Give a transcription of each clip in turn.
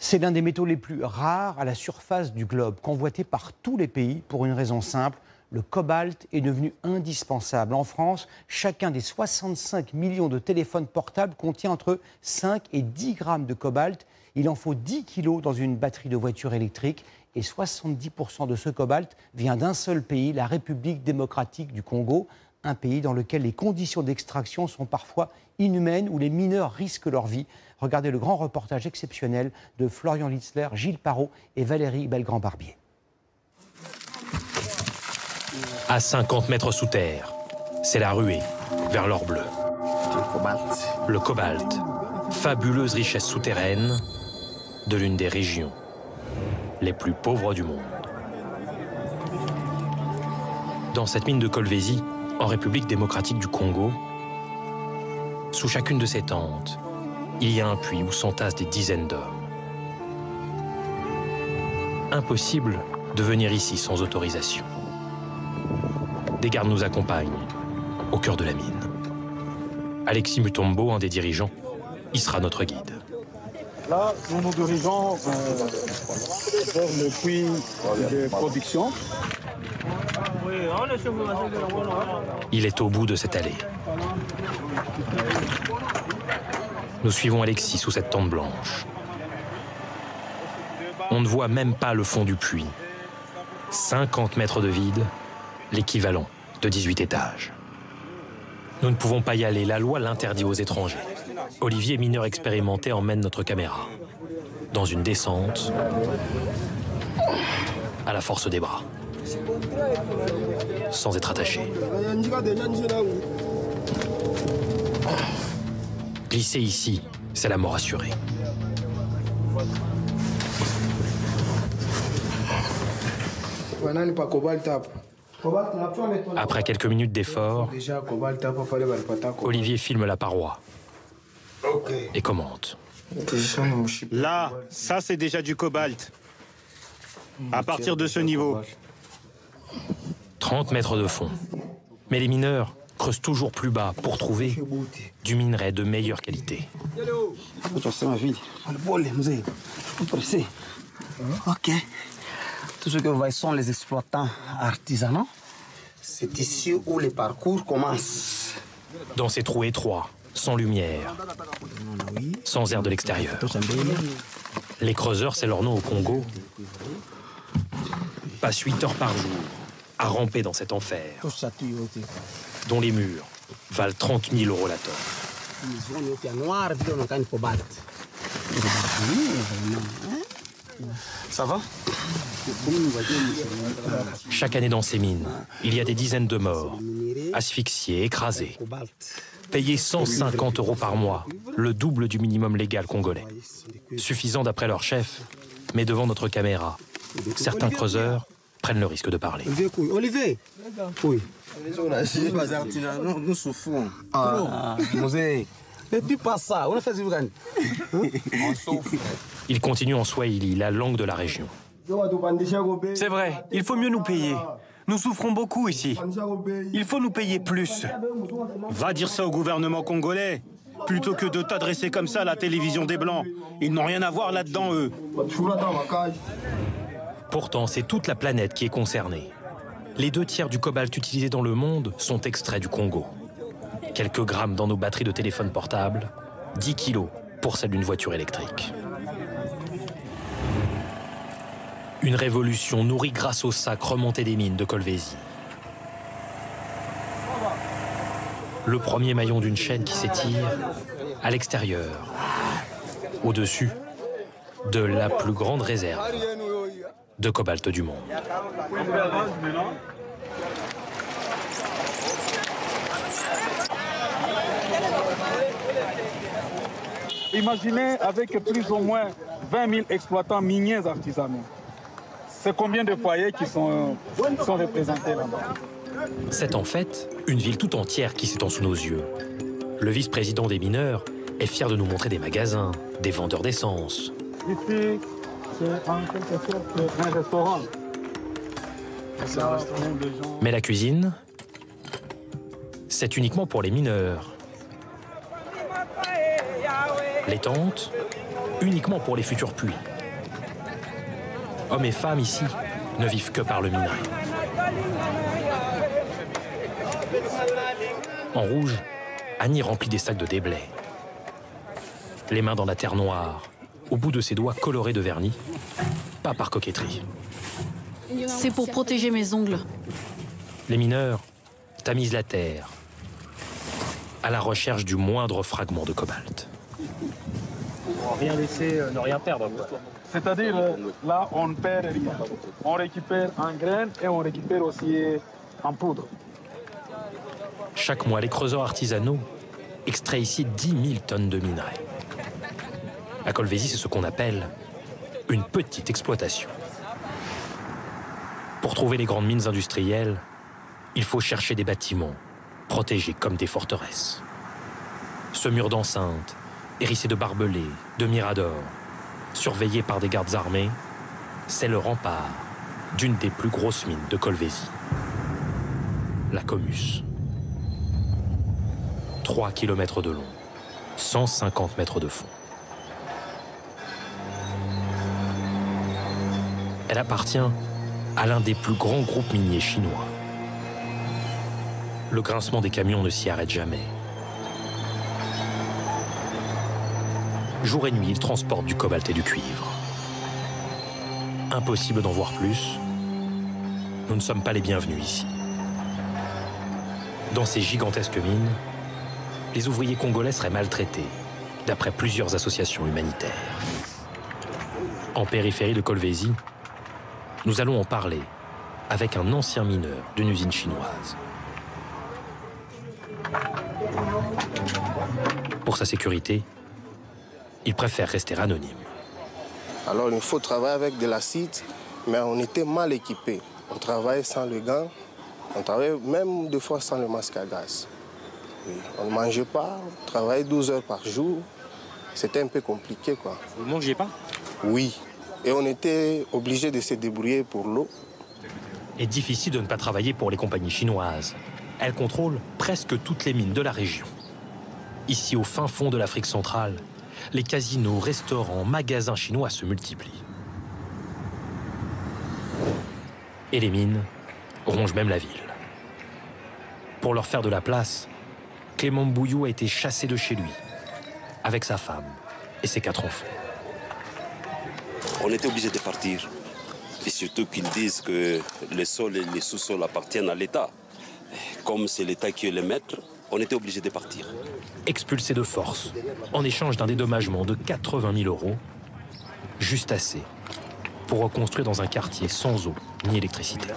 C'est l'un des métaux les plus rares à la surface du globe, convoité par tous les pays pour une raison simple. Le cobalt est devenu indispensable. En France, chacun des 65 millions de téléphones portables contient entre 5 et 10 grammes de cobalt. Il en faut 10 kilos dans une batterie de voiture électrique. Et 70% de ce cobalt vient d'un seul pays, la République démocratique du Congo. Un pays dans lequel les conditions d'extraction sont parfois inhumaines, où les mineurs risquent leur vie. Regardez le grand reportage exceptionnel de Florian Litzler, Gilles Parot et Valérie Belgrand-Barbier. À 50 mètres sous terre, c'est la ruée vers l'or bleu. Le cobalt, fabuleuse richesse souterraine de l'une des régions les plus pauvres du monde. Dans cette mine de Kolwezi, en République démocratique du Congo, sous chacune de ces tentes, il y a un puits où s'entassent des dizaines d'hommes. Impossible de venir ici sans autorisation. Des gardes nous accompagnent au cœur de la mine. Alexis Mutombo, un des dirigeants, y sera notre guide. Là, nous nous dirigeons vers le puits de production. Il est au bout de cette allée. Nous suivons Alexis sous cette tente blanche. On ne voit même pas le fond du puits. 50 mètres de vide, l'équivalent de 18 étages. Nous ne pouvons pas y aller, la loi l'interdit aux étrangers. Olivier, mineur expérimenté, emmène notre caméra dans une descente à la force des bras, sans être attaché. Glisser ici, c'est la mort assurée. Après quelques minutes d'effort, Olivier filme la paroi et commente. Là, ça c'est déjà du cobalt. À partir de ce niveau. 30 mètres de fond. Mais les mineurs creusent toujours plus bas pour trouver du minerai de meilleure qualité. Ok. Tout ce que vous voyez sont les exploitants artisanaux. C'est ici où les parcours commencent. Dans ces trous étroits, sans lumière, sans air de l'extérieur. Les creuseurs, c'est leur nom au Congo, passent 8 heures par jour à ramper dans cet enfer, dont les murs valent 30 000 € la tonne. Ça va? Chaque année dans ces mines, il y a des dizaines de morts, asphyxiés, écrasés, payés 150 € par mois, le double du minimum légal congolais. Suffisant d'après leur chef, mais devant notre caméra, certains creuseurs prennent le risque de parler. Olivier, oui. Nous souffrons. Et puis pas ça, on a fait Ils continuent en swahili, la langue de la région. C'est vrai, il faut mieux nous payer. Nous souffrons beaucoup ici. Il faut nous payer plus. Va dire ça au gouvernement congolais, plutôt que de t'adresser comme ça à la télévision des Blancs. Ils n'ont rien à voir là-dedans, eux. Pourtant, c'est toute la planète qui est concernée. Les 2 tiers du cobalt utilisé dans le monde sont extraits du Congo. Quelques grammes dans nos batteries de téléphone portable, 10 kilos pour celle d'une voiture électrique. Une révolution nourrie grâce au sac remonté des mines de Kolwezi. Le premier maillon d'une chaîne qui s'étire à l'extérieur, au-dessus de la plus grande réserve de cobalt du monde. Imaginez avec plus ou moins 20 000 exploitants miniers artisanaux. C'est combien de foyers qui sont représentés là-bas? C'est en fait une ville tout entière qui s'étend sous nos yeux. Le vice-président des mineurs est fier de nous montrer des magasins, des vendeurs d'essence. Ici, c'est en quelque sorte un restaurant. Mais la cuisine, c'est uniquement pour les mineurs. Les tentes, uniquement pour les futures pluies. Hommes et femmes ici ne vivent que par le minerai. En rouge, Annie remplit des sacs de déblais. Les mains dans la terre noire, au bout de ses doigts colorés de vernis, pas par coquetterie. C'est pour protéger mes ongles. Les mineurs tamisent la terre, à la recherche du moindre fragment de cobalt. Rien laisser, ne rien perdre. C'est-à-dire, là, on ne perd rien. On récupère en graines et on récupère aussi en poudre. Chaque mois, les creuseurs artisanaux extraient ici 10 000 tonnes de minerais. À Kolwezi, c'est ce qu'on appelle une petite exploitation. Pour trouver les grandes mines industrielles, il faut chercher des bâtiments protégés comme des forteresses. Ce mur d'enceinte, hérissé de barbelés, de miradors, surveillé par des gardes armés, c'est le rempart d'une des plus grosses mines de Kolwezi, la Comus. 3 km de long, 150 mètres de fond. Elle appartient à l'un des plus grands groupes miniers chinois. Le grincement des camions ne s'y arrête jamais. Jour et nuit, ils transportent du cobalt et du cuivre. Impossible d'en voir plus. Nous ne sommes pas les bienvenus ici. Dans ces gigantesques mines, les ouvriers congolais seraient maltraités, d'après plusieurs associations humanitaires. En périphérie de Kolwezi, nous allons en parler avec un ancien mineur d'une usine chinoise. Pour sa sécurité, il préfère rester anonyme. Alors il faut travailler avec de l'acide, mais on était mal équipés. On travaillait sans le gant, on travaillait même des fois sans le masque à gaz. Oui, on ne mangeait pas, on travaillait 12 heures par jour. C'était un peu compliqué, quoi. Vous ne mangez pas? Oui, et on était obligé de se débrouiller pour l'eau. Il est difficile de ne pas travailler pour les compagnies chinoises. Elles contrôlent presque toutes les mines de la région. Ici, au fin fond de l'Afrique centrale, les casinos, restaurants, magasins chinois se multiplient. Et les mines rongent même la ville. Pour leur faire de la place, Clément Bouillou a été chassé de chez lui, avec sa femme et ses 4 enfants. On était obligé de partir. Et surtout qu'ils disent que les sols et les sous-sols appartiennent à l'État. Comme c'est l'État qui est le maître, on était obligé de partir. Expulsés de force, en échange d'un dédommagement de 80 000 €, juste assez pour reconstruire dans un quartier sans eau ni électricité.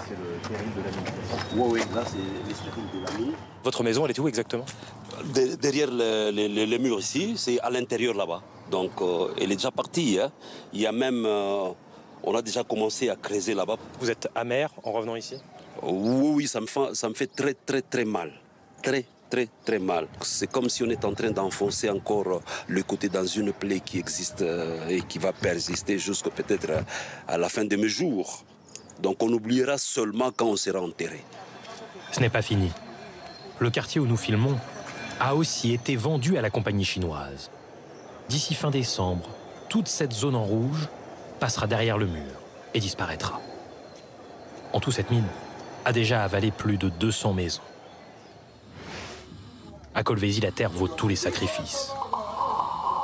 Votre maison, elle est où exactement? Derrière les murs ici, c'est à l'intérieur là-bas. Donc elle est déjà partie. Hein. Il y a même... on a déjà commencé à creuser là-bas. Vous êtes amer en revenant ici? Oui, ça me fait très, très, très mal. Très, très, très mal. C'est comme si on est en train d'enfoncer encore le côté dans une plaie qui existe et qui va persister jusqu'à peut-être à la fin de mes jours. Donc on oubliera seulement quand on sera enterré. Ce n'est pas fini. Le quartier où nous filmons a aussi été vendu à la compagnie chinoise. D'ici fin décembre, toute cette zone en rouge passera derrière le mur et disparaîtra. En tout, cette mine a déjà avalé plus de 200 maisons. À Kolwezi, la terre vaut tous les sacrifices.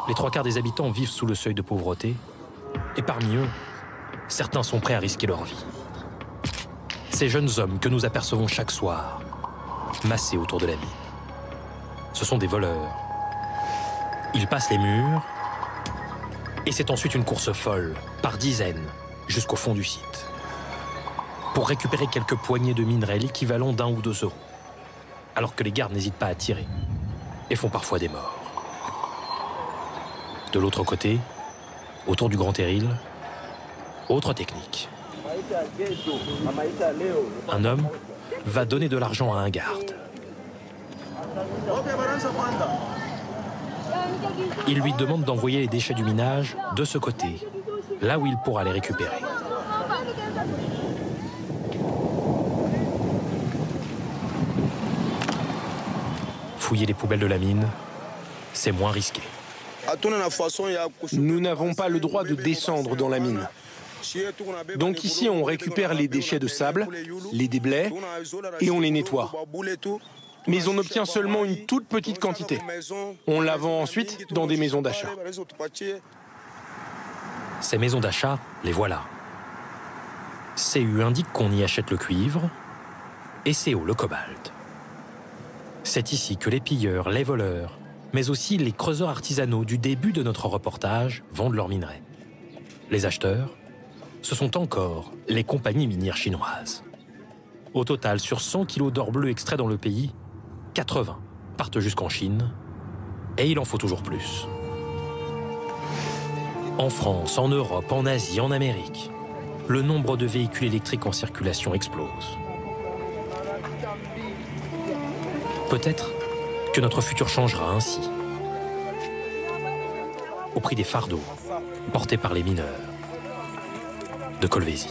Les 3/4 des habitants vivent sous le seuil de pauvreté, et parmi eux, certains sont prêts à risquer leur vie. Ces jeunes hommes que nous apercevons chaque soir, massés autour de la mine. Ce sont des voleurs. Ils passent les murs, et c'est ensuite une course folle, par dizaines, jusqu'au fond du site, pour récupérer quelques poignées de minerais, l'équivalent d'1 ou 2 €, alors que les gardes n'hésitent pas à tirer, et font parfois des morts. De l'autre côté, autour du Grand Terril, autre technique. Un homme va donner de l'argent à un garde. Il lui demande d'envoyer les déchets du minage de ce côté, là où il pourra les récupérer. Fouiller les poubelles de la mine, c'est moins risqué. Nous n'avons pas le droit de descendre dans la mine. Donc ici, on récupère les déchets de sable, les déblais, et on les nettoie. Mais on obtient seulement une toute petite quantité. On la vend ensuite dans des maisons d'achat. Ces maisons d'achat, les voilà. CU indique qu'on y achète le cuivre et CO le cobalt. C'est ici que les pilleurs, les voleurs, mais aussi les creuseurs artisanaux du début de notre reportage vendent leurs minerais. Les acheteurs, ce sont encore les compagnies minières chinoises. Au total, sur 100 kilos d'or bleu extrait dans le pays, 80 partent jusqu'en Chine, et il en faut toujours plus. En France, en Europe, en Asie, en Amérique, le nombre de véhicules électriques en circulation explose. Peut-être que notre futur changera ainsi, au prix des fardeaux portés par les mineurs de Kolwezi.